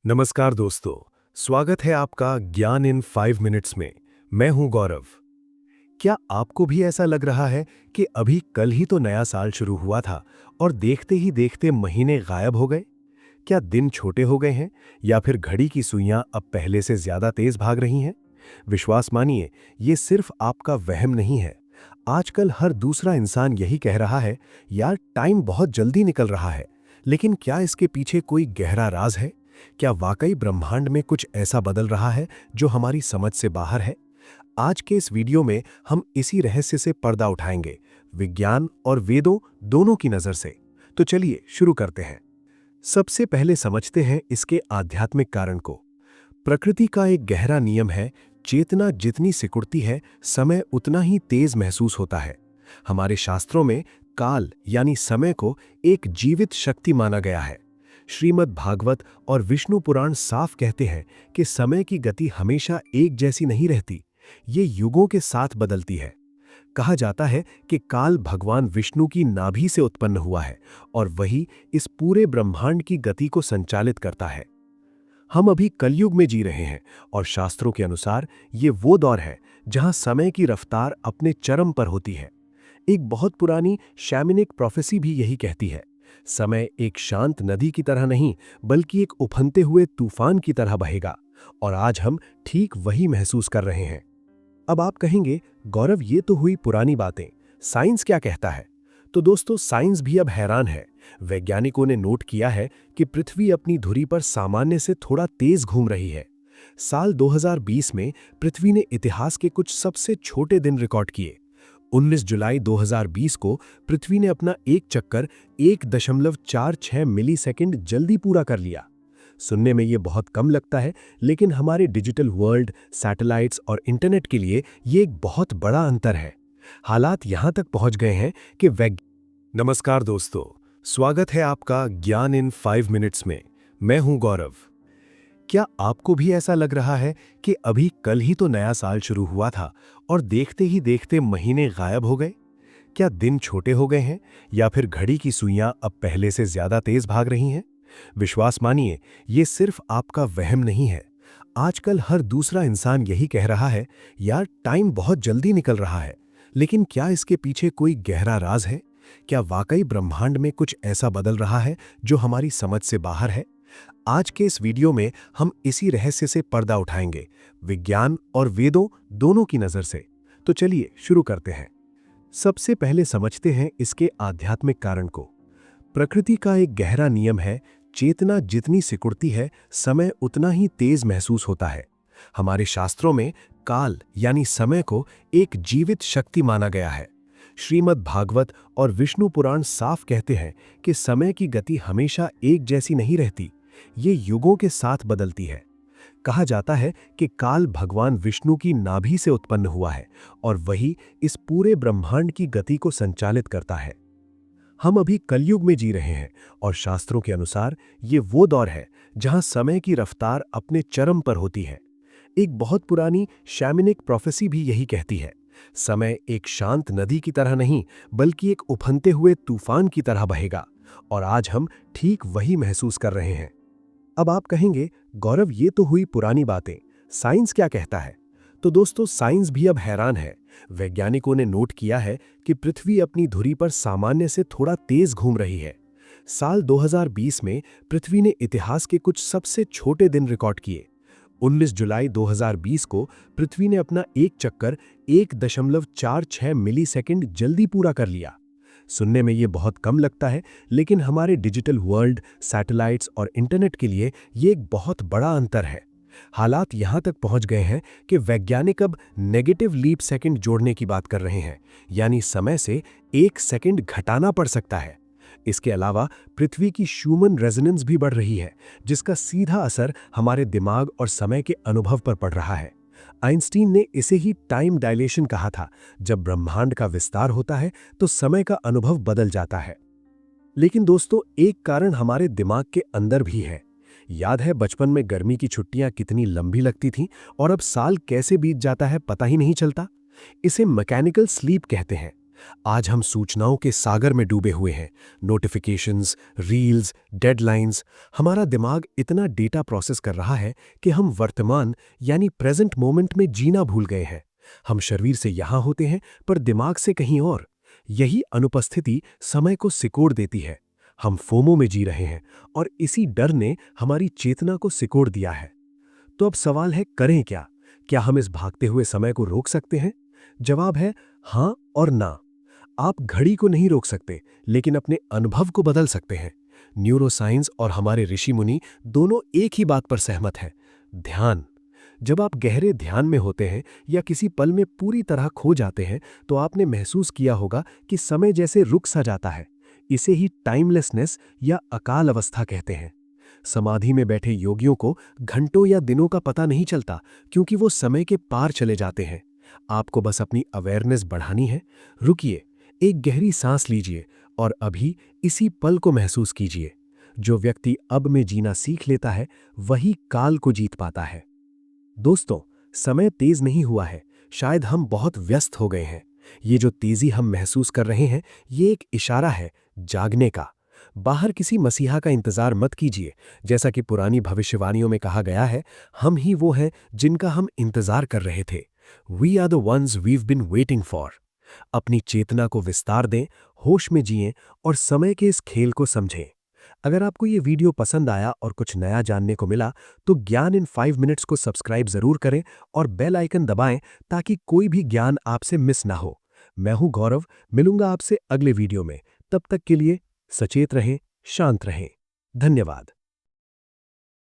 नमस्कार दोस्तों। स्वागत है आपका ज्ञान इन 5 मिनट्स में। मैं हूं गौरव। क्या आपको भी ऐसा लग रहा है कि अभी कल ही तो नया साल शुरू हुआ था और देखते ही देखते महीने गायब हो गए? क्या दिन छोटे हो गए हैं या फिर घड़ी की सुइयां अब पहले से ज्यादा तेज भाग रही हैं? विश्वास मानिए, ये सिर्फ आपका वहम नहीं है। आजकल हर दूसरा इंसान यही कह रहा है, यार टाइम बहुत जल्दी निकल रहा है। लेकिन क्या इसके पीछे कोई गहरा राज है? क्या वाकई ब्रह्मांड में कुछ ऐसा बदल रहा है जो हमारी समझ से बाहर है? आज के इस वीडियो में हम इसी रहस्य से पर्दा उठाएंगे, विज्ञान और वेदों दोनों की नजर से। तो चलिए शुरू करते हैं। सबसे पहले समझते हैं इसके आध्यात्मिक कारण को। प्रकृति का एक गहरा नियम है, चेतना जितनी सिकुड़ती है, समय उतना ही तेज महसूस होता है। हमारे शास्त्रों में काल यानी समय को एक जीवित शक्ति माना गया है। श्रीमद् भागवत और विष्णु पुराण साफ कहते हैं कि समय की गति हमेशा एक जैसी नहीं रहती, ये युगों के साथ बदलती है। कहा जाता है कि काल भगवान विष्णु की नाभि से उत्पन्न हुआ है और वही इस पूरे ब्रह्मांड की गति को संचालित करता है। हम अभी कलयुग में जी रहे हैं और शास्त्रों के अनुसार ये वो दौर है जहां समय की रफ्तार अपने चरम पर होती है। एक बहुत पुरानी शैमनिक प्रोफेसी भी यही कहती है, समय एक शांत नदी की तरह नहीं बल्कि एक उफनते हुए तूफान की तरह बहेगा। और आज हम ठीक वही महसूस कर रहे हैं। अब आप कहेंगे, गौरव ये तो हुई पुरानी बातें, साइंस क्या कहता है? तो दोस्तों, साइंस भी अब हैरान है। वैज्ञानिकों ने नोट किया है कि पृथ्वी अपनी धुरी पर सामान्य से थोड़ा तेज घूम रही है। साल 2020 में पृथ्वी ने इतिहास के कुछ सबसे छोटे दिन रिकॉर्ड किए। 19 जुलाई 2020 को पृथ्वी ने अपना एक चक्कर 1.46 मिलीसेकंड जल्दी पूरा कर लिया। सुनने में ये बहुत कम लगता है, लेकिन हमारे डिजिटल वर्ल्ड, सैटेलाइट्स और इंटरनेट के लिए ये एक बहुत बड़ा अंतर है। हालात यहां तक पहुंच गए हैं कि नमस्कार दोस्तों, स्वागत है आपका ज्ञान इन 5 मिनट्स में। मैं हूं गौरव। क्या आपको भी ऐसा लग रहा है कि अभी कल ही तो नया साल शुरू हुआ था और देखते ही देखते महीने गायब हो गए? क्या दिन छोटे हो गए हैं या फिर घड़ी की सुइयां अब पहले से ज्यादा तेज भाग रही हैं? विश्वास मानिए, ये सिर्फ आपका वहम नहीं है। आजकल हर दूसरा इंसान यही कह रहा है, यार टाइम बहुत जल्दी निकल रहा है। लेकिन क्या इसके पीछे कोई गहरा राज है? क्या वाकई ब्रह्मांड में कुछ ऐसा बदल रहा है जो हमारी समझ से बाहर है? आज के इस वीडियो में हम इसी रहस्य से पर्दा उठाएंगे, विज्ञान और वेदों दोनों की नजर से। तो चलिए शुरू करते हैं। सबसे पहले समझते हैं इसके आध्यात्मिक कारण को। प्रकृति का एक गहरा नियम है, चेतना जितनी सिकुड़ती है, समय उतना ही तेज महसूस होता है। हमारे शास्त्रों में काल यानी समय को एक जीवित शक्ति माना गया है। श्रीमद् भागवत और विष्णु पुराण साफ कहते हैं कि समय की गति हमेशा एक जैसी नहीं रहती, ये युगों के साथ बदलती है। कहा जाता है कि काल भगवान विष्णु की नाभि से उत्पन्न हुआ है और वही इस पूरे ब्रह्मांड की गति को संचालित करता है। हम अभी कलयुग में जी रहे हैं और शास्त्रों के अनुसार ये वो दौर है जहां समय की रफ्तार अपने चरम पर होती है। एक बहुत पुरानी शैमनिक प्रोफेसी भी यही कहती है, समय एक शांत नदी की तरह नहीं बल्कि एक उफनते हुए तूफान की तरह बहेगा। और आज हम ठीक वही महसूस कर रहे हैं। अब आप कहेंगे, गौरव ये तो हुई पुरानी बातें, साइंस क्या कहता है? तो दोस्तों, साइंस भी अब हैरान है। वैज्ञानिकों ने नोट किया है कि पृथ्वी अपनी धुरी पर सामान्य से थोड़ा तेज घूम रही है। साल 2020 में पृथ्वी ने इतिहास के कुछ सबसे छोटे दिन रिकॉर्ड किए। 19 जुलाई 2020 को पृथ्वी ने अपना एक चक्कर 1.46 मिलीसेकंड जल्दी पूरा कर लिया। सुनने में ये बहुत कम लगता है, लेकिन हमारे डिजिटल वर्ल्ड, सैटेलाइट्स और इंटरनेट के लिए ये एक बहुत बड़ा अंतर है। हालात यहां तक पहुंच गए हैं कि वैज्ञानिक अब नेगेटिव लीप सेकंड जोड़ने की बात कर रहे हैं, यानी समय से 1 सेकंड घटाना पड़ सकता है। इसके अलावा पृथ्वी की ह्यूमन रेजोनेंस भी बढ़ रही है, जिसका सीधा असर हमारे दिमाग और समय के अनुभव पर पड़ रहा है। आइंस्टीन ने इसे ही टाइम डायलेशन कहा था। जब ब्रह्मांड का विस्तार होता है तो समय का अनुभव बदल जाता है। लेकिन दोस्तों, एक कारण हमारे दिमाग के अंदर भी है। याद है बचपन में गर्मी की छुट्टियां कितनी लंबी लगती थीं और अब साल कैसे बीत जाता है पता ही नहीं चलता। इसे मैकेनिकल स्लीप कहते हैं। आज हम सूचनाओं के सागर में डूबे हुए हैं। नोटिफिकेशंस, रील्स, डेडलाइंस, हमारा दिमाग इतना डेटा प्रोसेस कर रहा है कि हम वर्तमान यानी प्रेजेंट मोमेंट में जीना भूल गए हैं। हम शरीर से यहाँ होते हैं पर दिमाग से कहीं और। यही अनुपस्थिति समय को सिकोड़ देती है। हम फोमो में जी रहे हैं और इसी डर ने हमारी चेतना को सिकोड़ दिया है। तो अब सवाल है, करें क्या? क्या हम इस भागते हुए समय को रोक सकते हैं? जवाब है हां और ना। आप घड़ी को नहीं रोक सकते, लेकिन अपने अनुभव को बदल सकते हैं। न्यूरोसाइंस और हमारे ऋषि मुनि दोनों एक ही बात पर सहमत हैं, ध्यान। जब आप गहरे ध्यान में होते हैं या किसी पल में पूरी तरह खो जाते हैं, तो आपने महसूस किया होगा कि समय जैसे रुक सा जाता है। इसे ही टाइमलेसनेस या अकाल अवस्था कहते हैं। समाधि में बैठे योगियों को घंटों या दिनों का पता नहीं चलता, क्योंकि वो समय के पार चले जाते हैं। आपको बस अपनी अवेयरनेस बढ़ानी है। रुकिए, एक गहरी सांस लीजिए और अभी इसी पल को महसूस कीजिए। जो व्यक्ति अब में जीना सीख लेता है, वही काल को जीत पाता है। दोस्तों, समय तेज नहीं हुआ है, शायद हम बहुत व्यस्त हो गए हैं। ये जो तेजी हम महसूस कर रहे हैं, ये एक इशारा है जागने का। बाहर किसी मसीहा का इंतजार मत कीजिए। जैसा कि पुरानी भविष्यवाणियों में कहा गया है, हम ही वो हैं जिनका हम इंतजार कर रहे थे। We are the ones we've been waiting for. अपनी चेतना को विस्तार दें, होश में जिएं और समय के इस खेल को समझें। अगर आपको ये वीडियो पसंद आया और कुछ नया जानने को मिला, तो ज्ञान इन 5 मिनट्स को सब्सक्राइब जरूर करें और बेल आइकन दबाएं, ताकि कोई भी ज्ञान आपसे मिस ना हो। मैं हूं गौरव, मिलूंगा आपसे अगले वीडियो में। तब तक के लिए सचेत रहें, शांत रहें। धन्यवाद।